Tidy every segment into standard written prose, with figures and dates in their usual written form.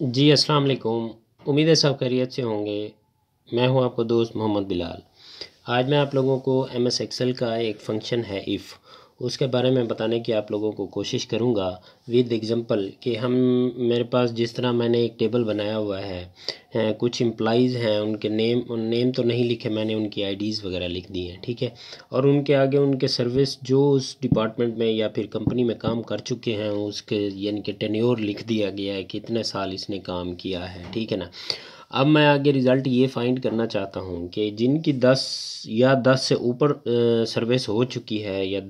जी अस्सलाम वालेकुम। उम्मीद है सब खैरियत से होंगे। मैं हूं आपका दोस्त मोहम्मद बिलाल। आज मैं आप लोगों को एम एस एक्सेल का एक फ़ंक्शन है इफ़, उसके बारे में बताने की आप लोगों को कोशिश करूंगा विद एग्जांपल कि हम मेरे पास जिस तरह मैंने एक टेबल बनाया हुआ है, कुछ एम्प्लॉइज़ हैं, उनके नेम तो नहीं लिखे मैंने, उनकी आईडीज़ वगैरह लिख दी हैं, ठीक है। और उनके आगे उनके सर्विस जो उस डिपार्टमेंट में या फिर कंपनी में काम कर चुके हैं उसके यानी कि टेन्योर लिख दिया गया है, कितने साल इसने काम किया है, ठीक है ना। अब मैं आगे रिज़ल्ट ये फाइंड करना चाहता हूँ कि जिनकी 10 से ऊपर सर्विस हो चुकी है, या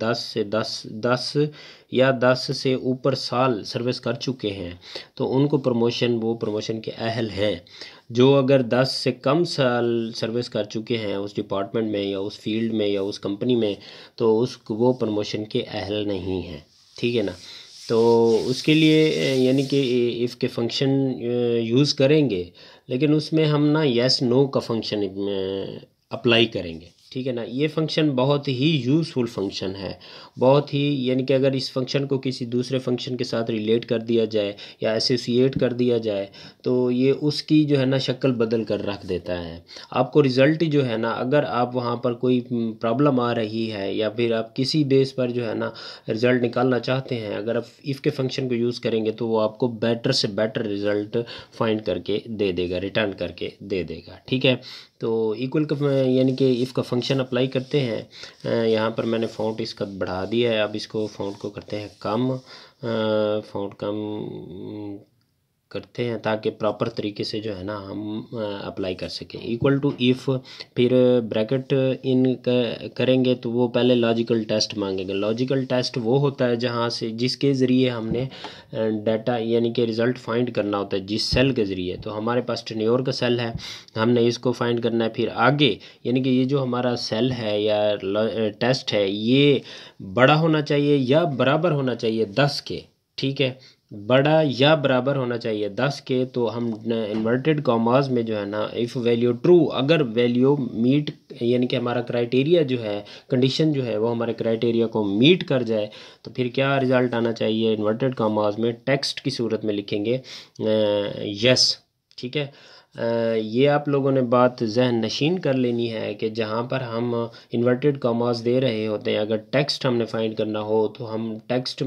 10 से ऊपर साल सर्विस कर चुके हैं, तो उनको प्रमोशन, वो प्रमोशन के अहल हैं। जो अगर 10 से कम साल सर्विस कर चुके हैं उस डिपार्टमेंट में या उस फील्ड में या उस कंपनी में, तो वो प्रमोशन के अहल नहीं हैं, ठीक है ना। तो उसके लिए यानी कि इफ़ के फंक्शन यूज़ करेंगे, लेकिन उसमें हम ना यस नो का फंक्शन अप्लाई करेंगे, ठीक है ना। ये फंक्शन बहुत ही यूज़फुल फंक्शन है, बहुत ही, यानी कि अगर इस फंक्शन को किसी दूसरे फंक्शन के साथ रिलेट कर दिया जाए या एसोसिएट कर दिया जाए, तो ये उसकी जो है ना शक्ल बदल कर रख देता है। आपको रिज़ल्ट जो है ना, अगर आप वहाँ पर कोई प्रॉब्लम आ रही है या फिर आप किसी बेस पर जो है ना रिज़ल्ट निकालना चाहते हैं, अगर आप इफ़ के फंक्शन को यूज़ करेंगे तो वो आपको बेटर से बेटर रिज़ल्ट फाइंड करके दे देगा, रिटर्न करके दे देगा, ठीक है। तो इक्वल का यानी कि इफ़ का फंक्शन अप्लाई करते हैं। यहाँ पर मैंने फ़ॉन्ट इसका बढ़ा दिया है, अब इसको फ़ॉन्ट को करते हैं कम, फ़ॉन्ट कम करते हैं ताकि प्रॉपर तरीके से जो है ना हम अप्लाई कर सकें। इक्वल टू इफ़, फिर ब्रैकेट इन करेंगे तो वो पहले लॉजिकल टेस्ट मांगेंगे। लॉजिकल टेस्ट वो होता है जहाँ से, जिसके ज़रिए हमने डाटा यानी कि रिज़ल्ट फाइंड करना होता है, जिस सेल के ज़रिए। तो हमारे पास टेन्योर का सेल है, हमने इसको फाइंड करना है। फिर आगे यानी कि ये जो हमारा सेल है या टेस्ट है, ये बड़ा होना चाहिए या बराबर होना चाहिए 10 के, ठीक है। बड़ा या बराबर होना चाहिए 10 के। तो हम इन्वर्टेड कॉमास में जो है ना, इफ़ वैल्यू ट्रू, अगर वैल्यू मीट यानी कि हमारा क्राइटेरिया जो है, कंडीशन जो है वो हमारे क्राइटेरिया को मीट कर जाए, तो फिर क्या रिज़ल्ट आना चाहिए, इन्वर्टेड कॉमास में टेक्स्ट की सूरत में लिखेंगे यस, ठीक है। ये आप लोगों ने बात जहन नशीन कर लेनी है कि जहाँ पर हम इन्वर्टेड कॉमास दे रहे होते हैं, अगर टेक्स्ट हमने फाइंड करना हो तो हम टेक्स्ट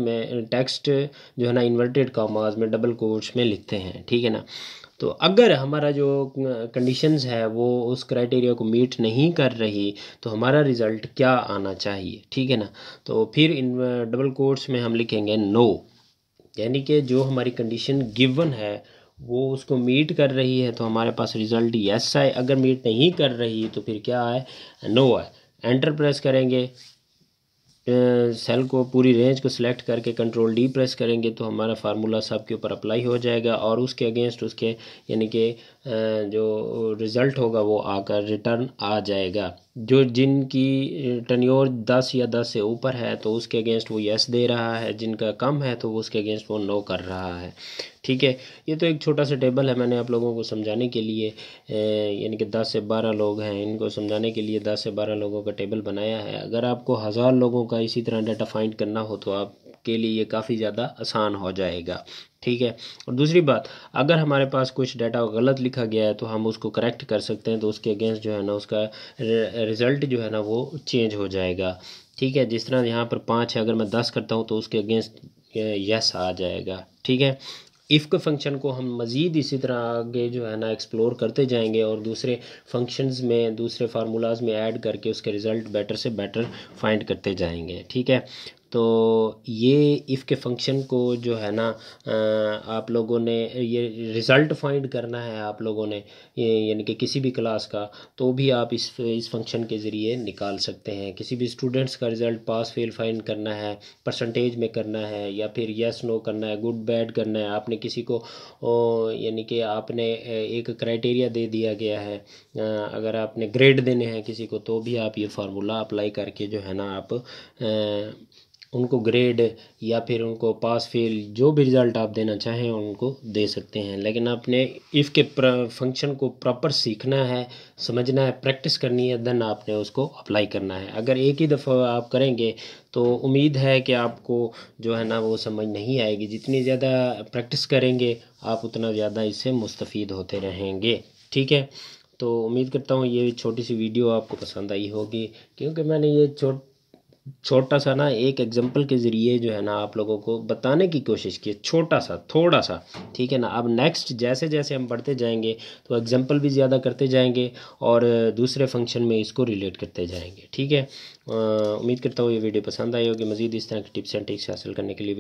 जो है ना इन्वर्टेड कॉमास में डबल कोट्स में लिखते हैं, ठीक है ना। तो अगर हमारा जो कंडीशंस है वो उस क्राइटेरिया को मीट नहीं कर रही, तो हमारा रिज़ल्ट क्या आना चाहिए, ठीक है ना। तो फिर इन डबल कोट्स में हम लिखेंगे नो, यानी कि जो हमारी कंडीशन गिवन है वो उसको मीट कर रही है तो हमारे पास रिज़ल्ट यस आए, अगर मीट नहीं कर रही तो फिर क्या आए, नो आए। एंटर प्रेस करेंगे, सेल को, पूरी रेंज को सिलेक्ट करके कंट्रोल डी प्रेस करेंगे तो हमारा फार्मूला सब के ऊपर अप्लाई हो जाएगा, और उसके अगेंस्ट उसके यानी कि जो रिज़ल्ट होगा वो आकर रिटर्न आ जाएगा। जो जिनकी टर्नओवर 10 या 10 से ऊपर है तो उसके अगेंस्ट वो यस दे रहा है, जिनका कम है तो वो उसके अगेंस्ट वो नो कर रहा है, ठीक है। ये तो एक छोटा सा टेबल है, मैंने आप लोगों को समझाने के लिए यानी कि 10 से 12 लोग हैं, इनको समझाने के लिए 10 से 12 लोगों का टेबल बनाया है। अगर आपको 1000 लोगों का इसी तरह डाटा फाइंड करना हो तो आपके लिए ये काफ़ी ज़्यादा आसान हो जाएगा, ठीक है। और दूसरी बात, अगर हमारे पास कुछ डाटा गलत लिखा गया है तो हम उसको करेक्ट कर सकते हैं, तो उसके अगेंस्ट जो है ना उसका रिज़ल्ट जो है ना वो चेंज हो जाएगा, ठीक है। जिस तरह यहाँ पर 5 है, अगर मैं 10 करता हूँ तो उसके अगेंस्ट यस आ जाएगा, ठीक है। इफ़ के फंक्शन को हम मज़ीद इसी तरह आगे जो है ना एक्सप्लोर करते जाएंगे और दूसरे फंक्शंस में, दूसरे फार्मूलाज में ऐड करके उसके रिज़ल्ट बेटर से बेटर फाइंड करते जाएंगे, ठीक है। तो ये इफ़ के फंक्शन को जो है ना आप लोगों ने ये रिज़ल्ट फाइंड करना है आप लोगों ने, ये यानी कि किसी भी क्लास का, तो भी आप इस फंक्शन के ज़रिए निकाल सकते हैं। किसी भी स्टूडेंट्स का रिज़ल्ट पास फेल फाइंड करना है, परसेंटेज में करना है, या फिर यस नो करना है, गुड बैड करना है, आपने किसी को यानी कि आपने एक क्राइटेरिया दे दिया गया है, अगर आपने ग्रेड देने हैं किसी को, तो भी आप ये फार्मूला अप्लाई करके जो है ना आप उनको ग्रेड या फिर उनको पास फेल जो भी रिज़ल्ट आप देना चाहें उनको दे सकते हैं। लेकिन आपने इफ़ के फंक्शन को प्रॉपर सीखना है, समझना है, प्रैक्टिस करनी है, देन आपने उसको अप्लाई करना है। अगर एक ही दफ़ा आप करेंगे तो उम्मीद है कि आपको जो है ना वो समझ नहीं आएगी। जितनी ज़्यादा प्रैक्टिस करेंगे आप उतना ज़्यादा इससे मुस्तफ़ीद होते रहेंगे। ठीक है, तो उम्मीद करता हूँ ये छोटी सी वीडियो आपको पसंद आई होगी, क्योंकि मैंने ये छोटा सा ना एक एग्जांपल के ज़रिए जो है ना आप लोगों को बताने की कोशिश की, छोटा सा थोड़ा सा। ठीक है ना, अब नेक्स्ट जैसे जैसे हम बढ़ते जाएंगे तो एग्जांपल भी ज़्यादा करते जाएंगे और दूसरे फंक्शन में इसको रिलेट करते जाएंगे। ठीक है, उम्मीद करता हूँ ये वीडियो पसंद आई होगी। मज़ीद इस तरह की टिप्स एंड ट्रिक्स हासिल करने के लिए